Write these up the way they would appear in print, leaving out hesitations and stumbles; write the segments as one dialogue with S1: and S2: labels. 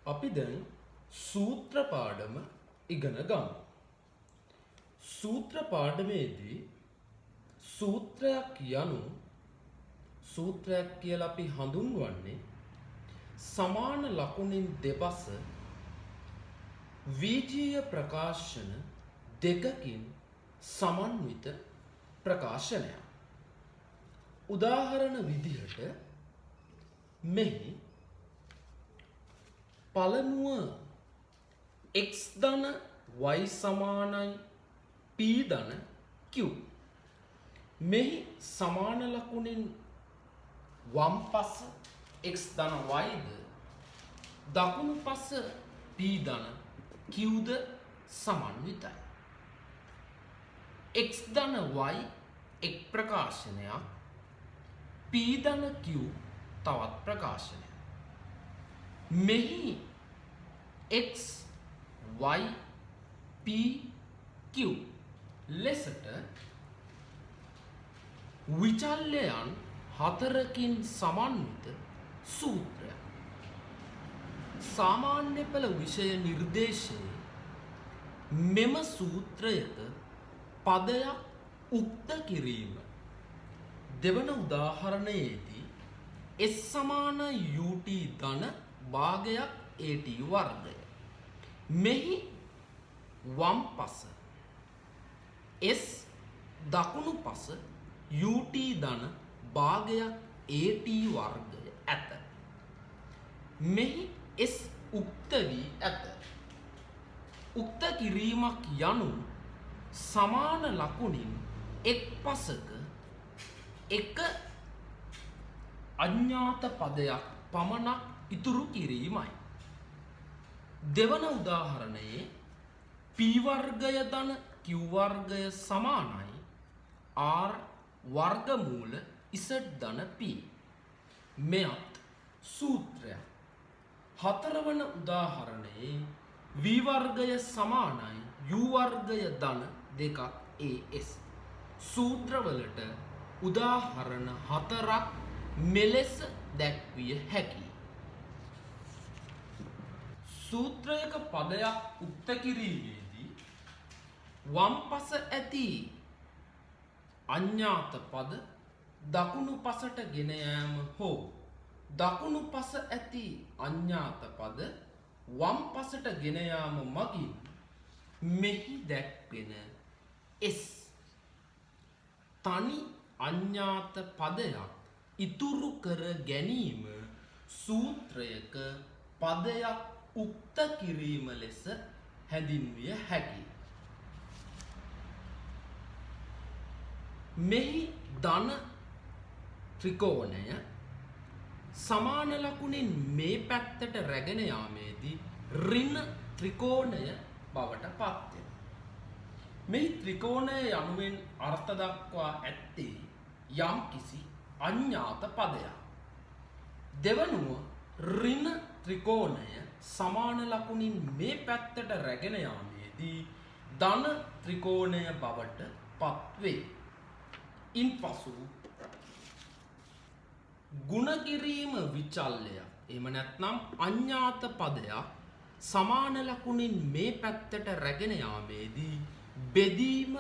S1: අපි දැන් සූත්‍ර පාඩම ඉගෙන ගමු. සූත්‍ර පාඩමේදී සූත්‍රයක් යනු සූත්‍රයක් කියලා අපි හඳුන්වන්නේ සමාන ලකුණින් දෙපස වීජීය ප්‍රකාශන දෙකකින් සමන්විත ප්‍රකාශනයක්. උදාහරණ විදිහට මෙහි පළමුව x ධන y සමානයි p ධන q. මෙහි සමාන ලකුණින් වම් පස x ධන y ද දකුණු පස p ධන q ද සමන්විතයි. x ධන y එක් ප්‍රකාශනයක්, p ධන q තවත් ප්‍රකාශනයක්. මෙහි x y p q ලෙසට විචල්‍යයන් හතරකින් සමන්විත සූත්‍රයක්. සාමාන්‍ය පෙළ විෂය නිර්දේශයේ මෙම සූත්‍රයක පදයක් උක්ත කිරීම දෙවන උදාහරණයේදී s සමාන ut ධන භාගයක් at වර්ගය. මෙහි වම් පස s දකුණු පස ut ධන භාගයක් at වර්ගය ඇත. මෙහි s උක්ත වී ඇත. උක්ත කිරීමක් යනු සමාන ලකුණින් එක් පසක එක අඥාත පදයක් පමණක් ඉතුරු කිරීමයි. දෙවන උදාහරණයේ p වර්ගය ධන q වර්ගය සමානයි r වර්ගමූල z ධන p. මෙයත් සූත්‍රයක්. හතරවන උදාහරණයේ v වර්ගය සමානයි u වර්ගය ධන දෙකක් as. සූත්‍රවලට උදාහරණ හතරක් මෙලෙස දැක්විය හැකියි. සූත්‍රයක පදයක් උක්ත කිරීමේදී වම් පස ඇති අඥාත පද දකුණු පසට ගෙන යාම හෝ දකුණු පස ඇති අඥාත පද වම් පසට ගෙන යාම මගින් මෙහි දැක්වෙන s තනි අඥාත පදයක් ඉතුරු කර ගැනීම සූත්‍රයක පදයක් උක්ත කිරීම ලෙස හැඳින්විය හැකියි. මෙහි ධන ත්‍රිකෝණය සමාන ලකුණින් මේ පැත්තට රැගෙන යාමේදී ඍණ ත්‍රිකෝණය බවට පත් වෙනවා. මේ ත්‍රිකෝණය යනුවෙන් අර්ථ දක්වා ඇත්තේ යම් කිසි අඥාත පදයක්. දෙවනුව ඍණ ත්‍රිකෝණය සමාන ලකුණින් මේ පැත්තට රැගෙන යාමේදී ධන ත්‍රිකෝණය බවට පත් වේ. ඉන්පසු ගුණ කිරීම විචල්‍යයක් එහෙම නැත්නම් අඥාත පදයක් සමාන ලකුණින් මේ පැත්තට රැගෙන යාමේදී බෙදීම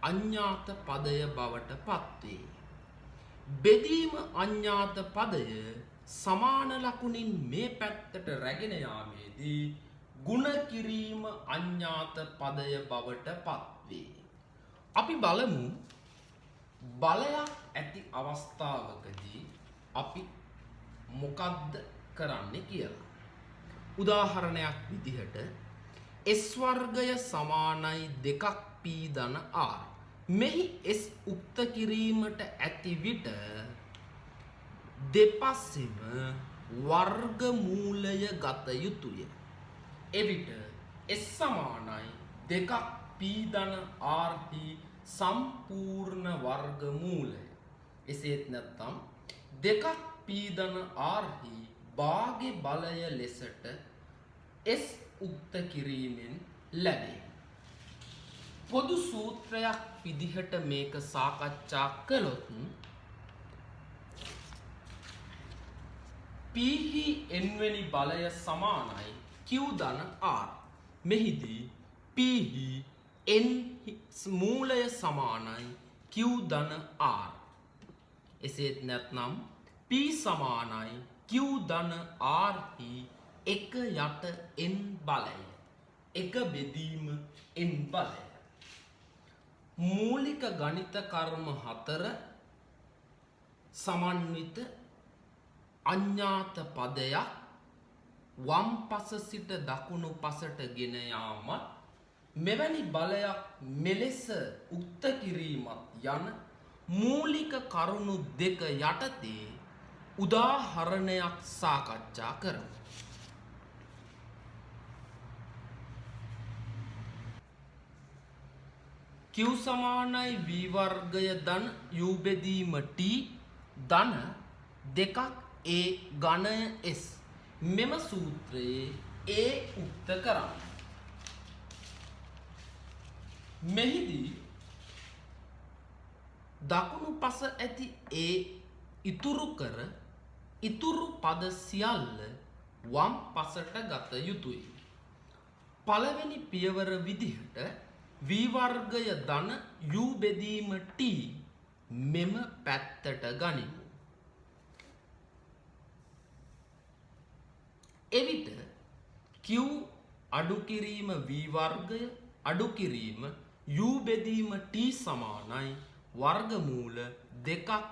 S1: අඥාත පදය බවට පත් වේ. බෙදීම අඥාත පදය සමාන ලකුණින් මේ පැත්තට රැගෙන යාමේදී ගුණ කිරීම අඥාත පදය බවට පත් වේ. අපි බලමු බලයක් ඇති අවස්ථාවකදී අපි මොකක්ද කරන්නේ කියලා. උදාහරණයක් විදිහට s වර්ගය සමානයි 2p ධන r. මෙහි s උක්ත කිරීමට ඇති විට දෙපස්සෙම වර්ගමූලය ගත යුතුය. එවිට s සමානයි 2p ධන r හි සම්පූර්ණ වර්ගමූලය. එසේත් නැත්නම් 2p ධන r හි භාග්‍ය බලය ලෙසට s උක්ත කිරීමෙන් ලැබේ. පොදු සූත්‍රයක් විදිහට මේක සාකච්ඡා කළොත් p P හි n වෙනි බලය සමානයි Q ධන R. මෙහිදී P හි n මූලය සමානයි Q ධන R. එසේත් නැත්නම් P සමානයි Q ධන R හි 1 යට n බලය. 1 බෙදීම n බලය. මූලික ගණිත කර්ම 4 සමන්විත අඥාත පදයක් වම් පස සිට දකුණු පසට ගෙන යාමත් මෙවැනි බලයක් මෙලෙස උක්ත කිරීමත් යන මූලික කරුණු දෙක යටතේ උදාහරණයක් සාකච්ඡා කරමු. Q සමානයි v වර්ගය ධන u බෙදීම t ධන දෙකක් a ඝනය s. මෙම සූත්‍රයේ a උක්ත කරන්න. මෙහිදී දකුණු පස ඇති a ඉතුරු කර ඉතුරු පද සියල්ල වම් පසට ගත යුතුය. පළවෙනි පියවර විදිහට v වර්ගය ධන u බෙදීම t මෙම පැත්තට ගනිමු. එවිට q අඩු කිරීම v වර්ගය අඩු කිරීම u බෙදීම t සමානයි වර්ගමූල දෙකක් a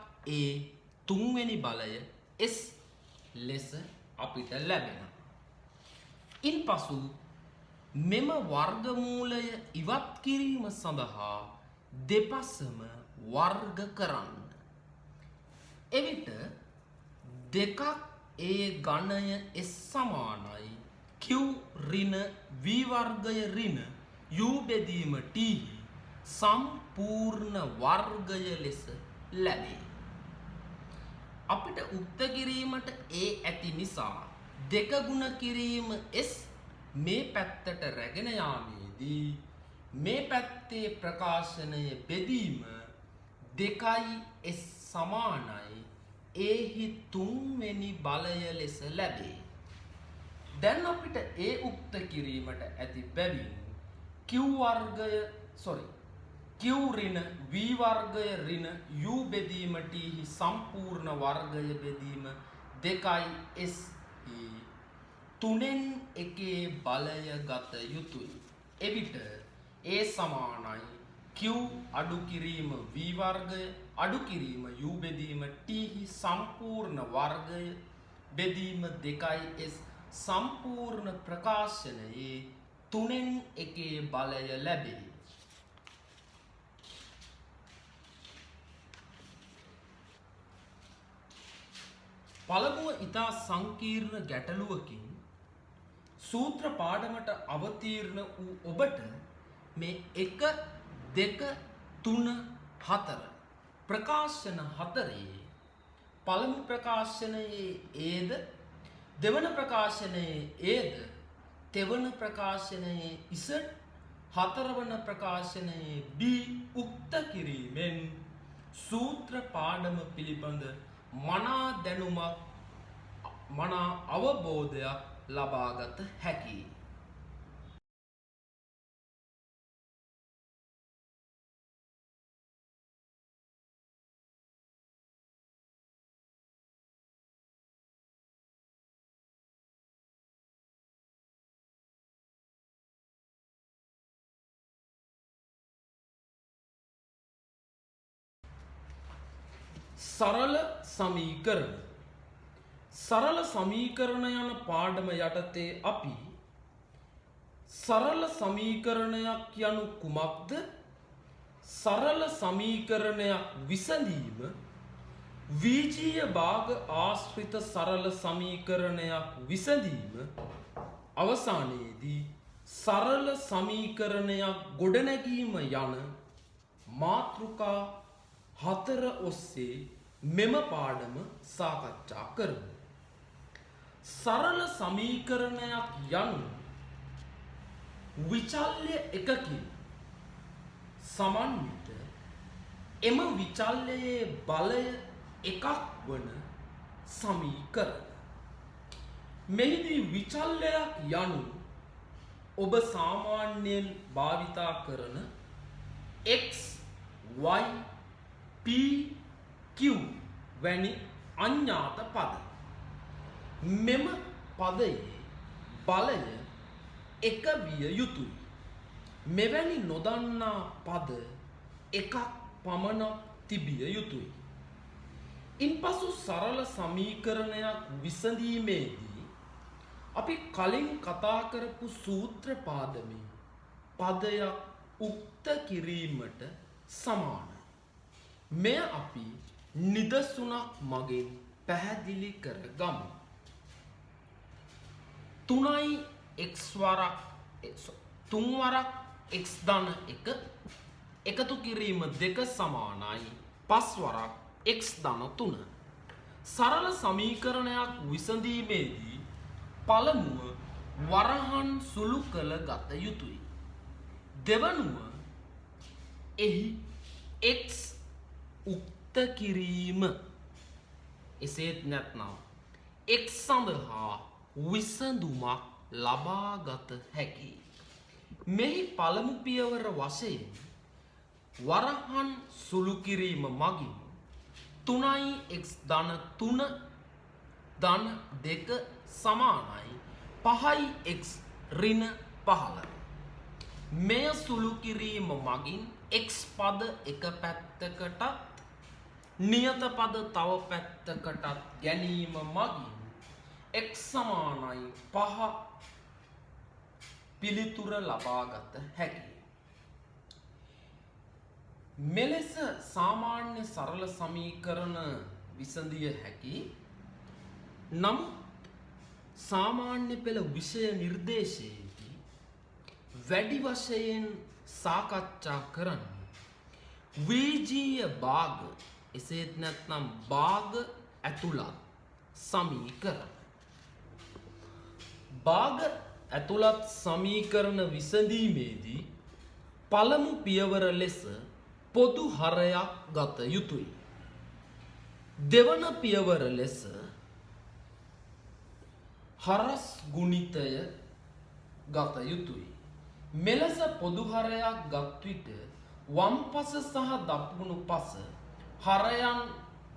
S1: තුන්වෙනි බලය s ලෙස අපිට ලැබෙනවා. ඉන්පසු මෙම වර්ගමූලය ඉවත් කිරීම සඳහා දෙපසම වර්ග කරන්න. එවිට දෙකක් a ඝනය s සමානයි q ඍණ v වර්ගය ඍණ u බෙදීම t සම්පූර්ණ වර්ගය ලෙස ලැබේ. අපිට උක්ත කිරීමට a ඇති නිසා දෙක ගුණ කිරීම s මේ පැත්තට රැගෙන යාමේදී මේ පැත්තේ ප්‍රකාශනය බෙදීම 2s සමානයි a හි තුන්වෙනි බලය ලෙස ලැබේ. දැන් අපිට a උක්ත කිරීමට ඇති බැවින් q ඍණ v වර්ගය ඍණ u බෙදීම t හි සම්පූර්ණ වර්ගය බෙදීම 2s හි 3/1 බලය ගත යුතුය. එවිට a සමානයි q අඩු කිරීම v වර්ගය අඩු කිරීම u බෙදීම t හි සම්පූර්ණ වර්ගය බෙදීම 2s සම්පූර්ණ ප්‍රකාශනයේ 3/1 බලය ලැබේ. පළමුව ඉතා සංකීර්ණ ගැටලුවකින් සූත්‍ර පාඩමට අවතීර්ණ වූ ඔබට මේ 1 2 3 4 ප්‍රකාශන 4 පළමු ප්‍රකාශනයේ ඒද දෙවන ප්‍රකාශනයේ ඒද තෙවන ප්‍රකාශනයේ ඉස හතරවන ප්‍රකාශනයේ b උක්ත කිරීමෙන් සූත්‍ර පාඩම පිළිබඳ මනා දැනුමක් මනා අවබෝධයක් ලබාගත හැකියි. සරල සමීකරණ. සරල සමීකරණ යන පාඩම යටතේ අපි සරල සමීකරණයක් යනු කුමක්ද? සරල සමීකරණයක් විසඳීම විජීය භාග ආශ්‍රිත සරල සමීකරණයක් විසඳීම අවසානයේදී සරල සමීකරණයක් ගොඩනැගීම යන මාතෘකා 4 ඔස්සේ මෙම පාඩම සාකච්ඡා කරමු. සරල සමීකරණයක් යනු විචල්්‍ය එකකින් සමන්විත එම විචල්්‍යයේ බලය එකක් වන සමීකරණ. මෙහිදී විචල්‍යයක් යනු ඔබ සාමාන්‍යයෙන් භාවිතා කරන x y p q වැනි අඥාත පද. මෙම පදයේ බලය එක විය යුතුයි. මෙවැනි නොදන්නා පද එකක් පමණක් තිබිය යුතුයි. ඉන්පසු සරල සමීකරණයක් විසඳීමේදී අපි කලින් කතා කරපු සූත්‍ර පාදමේ පදයක් උක්ත කිරීමට සමානයි. මෙය අපි නිදසුනක් මගින් පැහැදිලි කරගමු. 3 වරක් x ධන 1 එකතු කිරීම 2 සමානයි 5 වරක් x ධන 3. සරල සමීකරණයක් විසඳීමේදී පළමුව වරහන් සුළු කළ ගත යුතුයි. දෙවනුව එහි x උක්ත කිරීම. එසේත් නැත්නම් x සඳහා විසඳුමක් ලබාගත හැකියි. මෙහි පළමු පියවර වශයෙන් වරහන් සුළු කිරීම මගින් 3x ධන 3 ධන 2 සමානයි 5x ඍණ 15. මෙය සුළු කිරීම මගින් x පද එක පැත්තකටත් නියත පද තව පැත්තකටත් ගැනීම මගින් x සමානයි 5 පිළිතුර ලබාගත හැකියි. මෙලෙස සාමාන්‍ය සරල සමීකරණ විසඳිය හැකි. නමුත් සාමාන්‍ය පෙළ විෂය නිර්දේශයේදී වැඩි වශයෙන් සාකච්ඡා කරන්නේ වීජීය භාග එසේත් නැත්නම් භාග ඇතුළත් සමීකරණ. භාග ඇතුළත් සමීකරණ විසඳීමේදී පළමු පියවර ලෙස පොදු හරයක් ගත යුතුයි. දෙවන පියවර ලෙස හරස් ගුණිතය ගත යුතුයි. මෙලෙස පොදු හරයක් ගත් විට වම් පස සහ දකුණු පස හරයන්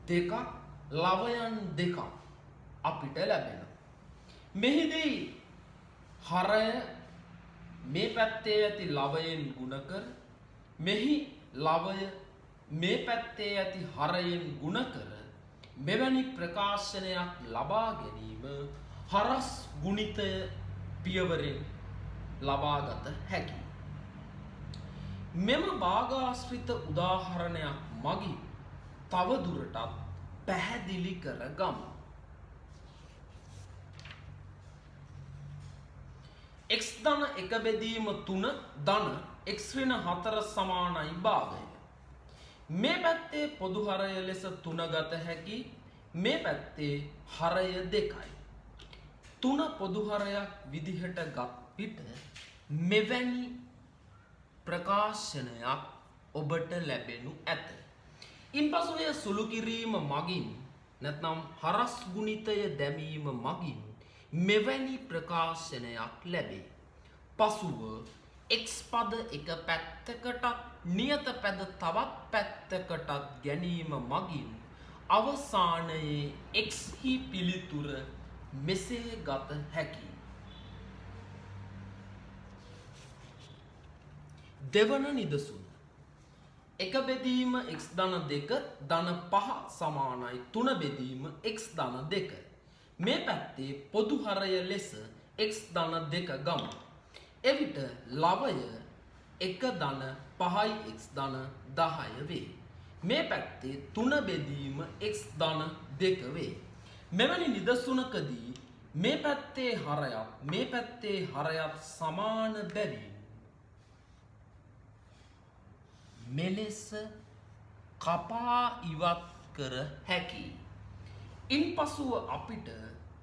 S1: දෙකක් ලවයන් දෙකක් අපිට ලැබෙනවා. මෙහිදී හරය මේ පැත්තේ ඇති ලවයෙන් ගුණ කර මෙහි ලවය මේ පැත්තේ ඇති හරයෙන් ගුණ කර මෙවැනි ප්‍රකාශනයක් ලබා ගැනීම හරස් ගුණිතය පියවරෙන් ලබාගත හැකියි. මෙම භාගාශ්‍රිත උදාහරණයක් මගින් තව දුරටත් පැහැදිලි කර ගමු. x ධන 1 බෙදීම 3 ධන x ඍණ 4 සමානයි භාගය. මේ පැත්තේ පොදු හරය ලෙස 3 ගත හැකි. මේ පැත්තේ හරය 2යි. 3 පොදු හරයක් විදිහට ගත් විට මෙවැනි ප්‍රකාශනයක් ඔබට ලැබෙනු ඇත. ඉන්පසු එය සුළු කිරීම මගින් නැත්නම් හරස් ගුණිතය දැමීම මගින් මෙවැනි ප්‍රකාශනයක් ලැබේ. පසුව x පද එක පැත්තකටත් නියත පද තවත් පැත්තකටත් ගැනීම මගින් අවසානයේ x හි පිළිතුර මෙසේ ගත හැකියි. දෙවන නිදසුන 1 බෙදීම x ධන 2 ධන 5 සමානයි 3 බෙදීම x ධන 2. මේ පැත්තේ පොදු හරය ලෙස x ධන 2 ගමු. එවිට ලවය 1 ධන 5යි x ධන 10 වේ. මේ පැත්තේ 3 බෙදීම x ධන 2 වේ. මෙවැනි නිදසුනකදී මේ පැත්තේ හරයත් මේ පැත්තේ හරයත් සමාන බැවින් මෙලෙස කපා ඉවත් කර හැකියි. ඉන්පසුව අපිට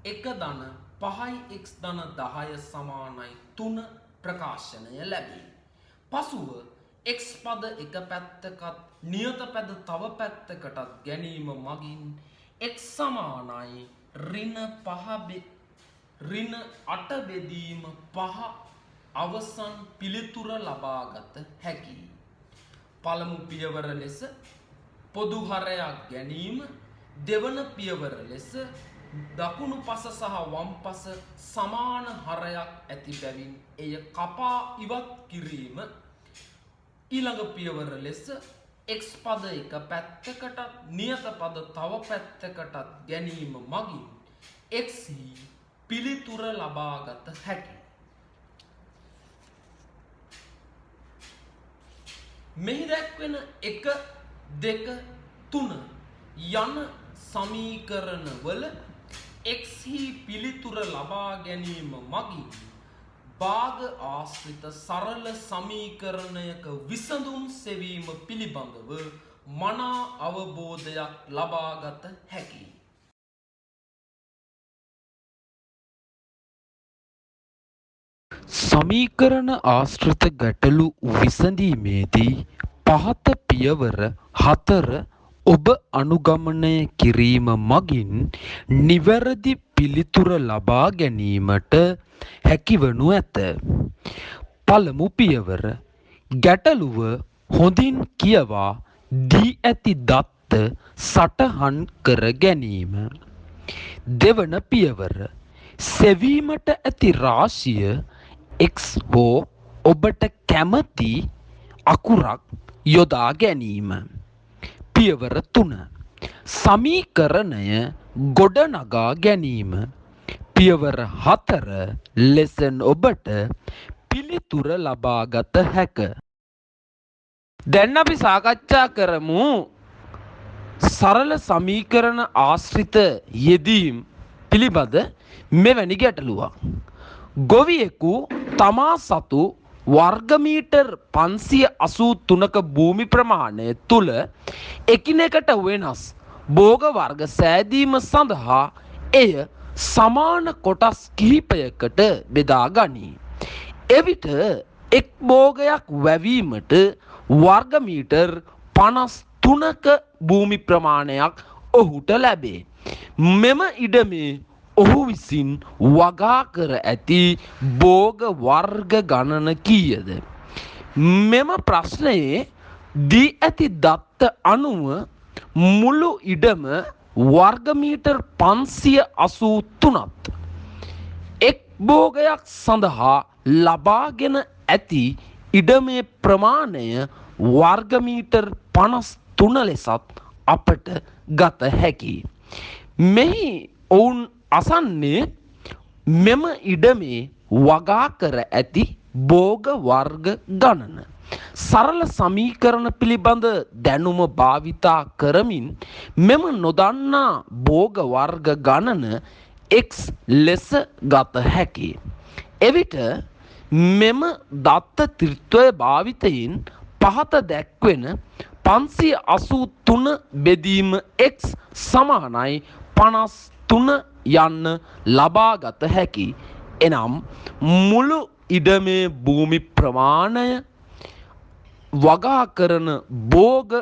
S1: 1 ධන 5යි x ධන 10 සමානයි 3 ප්‍රකාශනය ලැබේ. පසුව x පද එක පැත්තකත් නියත පද තව පැත්තකටත් ගැනීම මගින් x සමානයි ඍණ 5 ඍණ 8 බෙදීම 5 අවසන් පිළිතුර ලබාගත හැකියි. පළමු පියවර ලෙස පොදු හරයක් ගැනීම, දෙවන පියවර ලෙස දකුණු පස සහ වම් පස සමාන හරයක් ඇති බැවින් එය කපා ඉවත් කිරීම, ඊළඟ පියවර ලෙස x පද එක පැත්තකටත් නියත පද තව පැත්තකටත් ගැනීම මගින් x හි පිළිතුර ලබාගත හැකියි. මෙහි දැක්වෙන 1 2 3 යන සමීකරණ වල x හි පිළිතුර ලබා ගැනීම මගින් භාග ආශ්‍රිත සරල සමීකරණයක විසඳුම් සෙවීම පිළිබඳව මනා අවබෝධයක් ලබාගත හැකියි.
S2: සමීකරණ ආශ්‍රිත ගැටලු විසඳීමේදී පහත පියවර 4 ඔබ අනුගමනය කිරීම මගින් නිවැරදි පිළිතුර ලබා ගැනීමට හැකිවනු ඇත. පළමු පියවර ගැටලුව හොඳින් කියවා දී ඇති දත්ත සටහන් කර ගැනීම. දෙවන පියවර සෙවීමට ඇති රාශිය x හෝ ඔබට කැමති අකුරක් යොදා ගැනීම. පියවර 3 සමීකරණය ගොඩනගා ගැනීම. පියවර 4 ලෙසන් ඔබට පිළිතුර ලබාගත හැක. දැන් අපි සාකච්ඡා කරමු සරල සමීකරණ ආශ්‍රිත යෙදීම් පිළිබඳ මෙවැනි ගැටලුවක්. ගොවියෙකු තමා සතු වර්ගමීටර් 583ක භූමි ප්‍රමාණය තුල එකිනෙකට වෙනස් භෝග වර්ග සෑදීම සඳහා එය සමාන කොටස් කිහිපයකට බෙදා ගනී. එවිට එක් භෝගයක් වැවීමට වර්ගමීටර් 53ක භූමි ප්‍රමාණයක් ඔහුට ලැබේ. මෙම ඉඩමේ ඔහු විසින් වගා කර ඇති භෝග වර්ග ගණන කීයද? මෙම ප්‍රශ්නයේ දී ඇති දත්ත අනුව මුළු ඉඩම වර්ගමීටර් 583ත් එක් භෝගයක් සඳහා ලබාගෙන ඇති ඉඩමේ ප්‍රමාණය වර්ගමීටර් 53 ලෙසත් අපට ගත හැකියි. මෙහි ඔවුන් අසන්නේ මෙම ඉඩමේ වගා කර ඇති භෝග වර්ග ගණන. සරල සමීකරණ පිළිබඳ දැනුම භාවිතා කරමින් මෙම නොදන්නා භෝග වර්ග ගණන x ලෙස ගත හැකියි. එවිට මෙම දත්ත ත්‍රිත්වය භාවිතයෙන් පහත දැක්වෙන 583 බෙදීම x සමානයි 53 යන්න ලබාගත හැකි. එනම් මුළු ඉඩමේ භූමි ප්‍රමාණය වගා කරන භෝග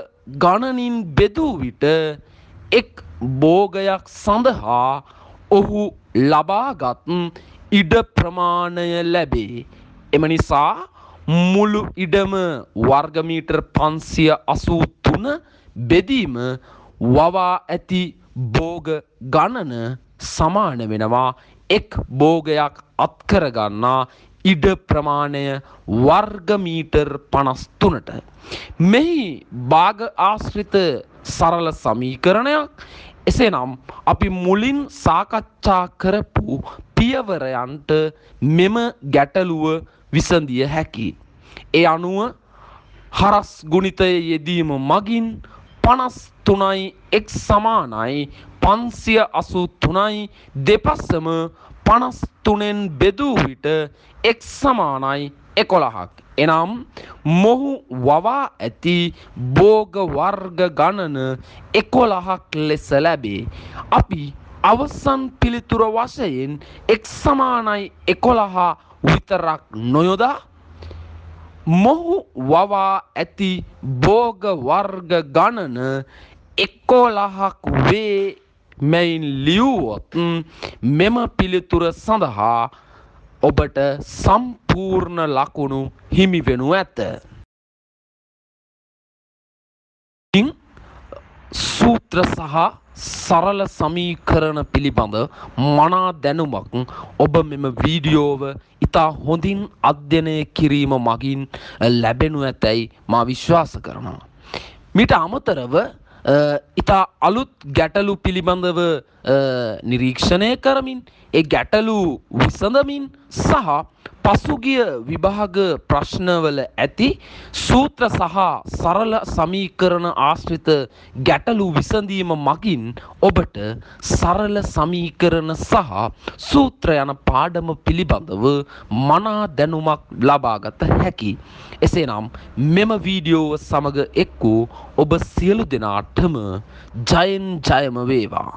S2: ගණනින් බෙදූ විට එක් භෝගයක් සඳහා ඔහු ලබාගත් ඉඩ ප්‍රමාණය ලැබේ. එම නිසා මුළු ඉඩම වර්ගමීටර් 583 බෙදීම වවා ඇති භෝග ගණන සමාන වෙනවා එක් භෝගයක් අත්කර ගන්නා ඉඩ ප්‍රමාණය වර්ගමීටර් 53ට. මෙහි භාග ආශ්‍රිත සරල සමීකරණයක්. එසේනම් අපි මුලින් සාකච්ඡා කරපු පියවරයන්ට මෙම ගැටලුව විසඳිය හැකියි. ඒ අනුව හරස් ගුණිතය යෙදීම මගින් 53යි x සමානයි 583යි දෙපසම 53න් බෙදූ විට x සමානයි 11ක්. එනම් මොහු වවා ඇති භෝග වර්ග ගණන 11ක් ලෙස ලැබේ. අපි අවසන් පිළිතුර වශයෙන් x සමානයි 11 විතරක් නොයොදා මොහු වවා ඇති භෝග වර්ග ගණන 11ක් වේ මෙයින් ලියුවොත් මෙම පිළිතුර සඳහා ඔබට සම්පූර්ණ ලකුණු හිමි වෙනු ඇත. සූත්‍ර සහ සරල සමීකරණ පිළිබඳ මනා දැනුමක් ඔබ මෙම වීඩියෝව ඉතා හොඳින් අධ්‍යයනය කිරීම මගින් ලැබෙනු ඇතැයි මා විශ්වාස කරනවා. මීට අමතරව ඉතා අලුත් ගැටලු පිළිබඳව නිරීක්ෂණය කරමින් ඒ ගැටලු විසඳමින් සහ පසුගිය විභාග ප්‍රශ්නවල ඇති සූත්‍ර සහ සරල සමීකරණ ආශ්‍රිත ගැටලු විසඳීම මගින් ඔබට සරල සමීකරණ සහ සූත්‍ර යන පාඩම පිළිබඳව මනා දැනුමක් ලබාගත හැකි. එසේනම් මෙම වීඩියෝව සමග එක් වූ ඔබ සියලු දෙනාටම ජයෙන් ජයම වේවා.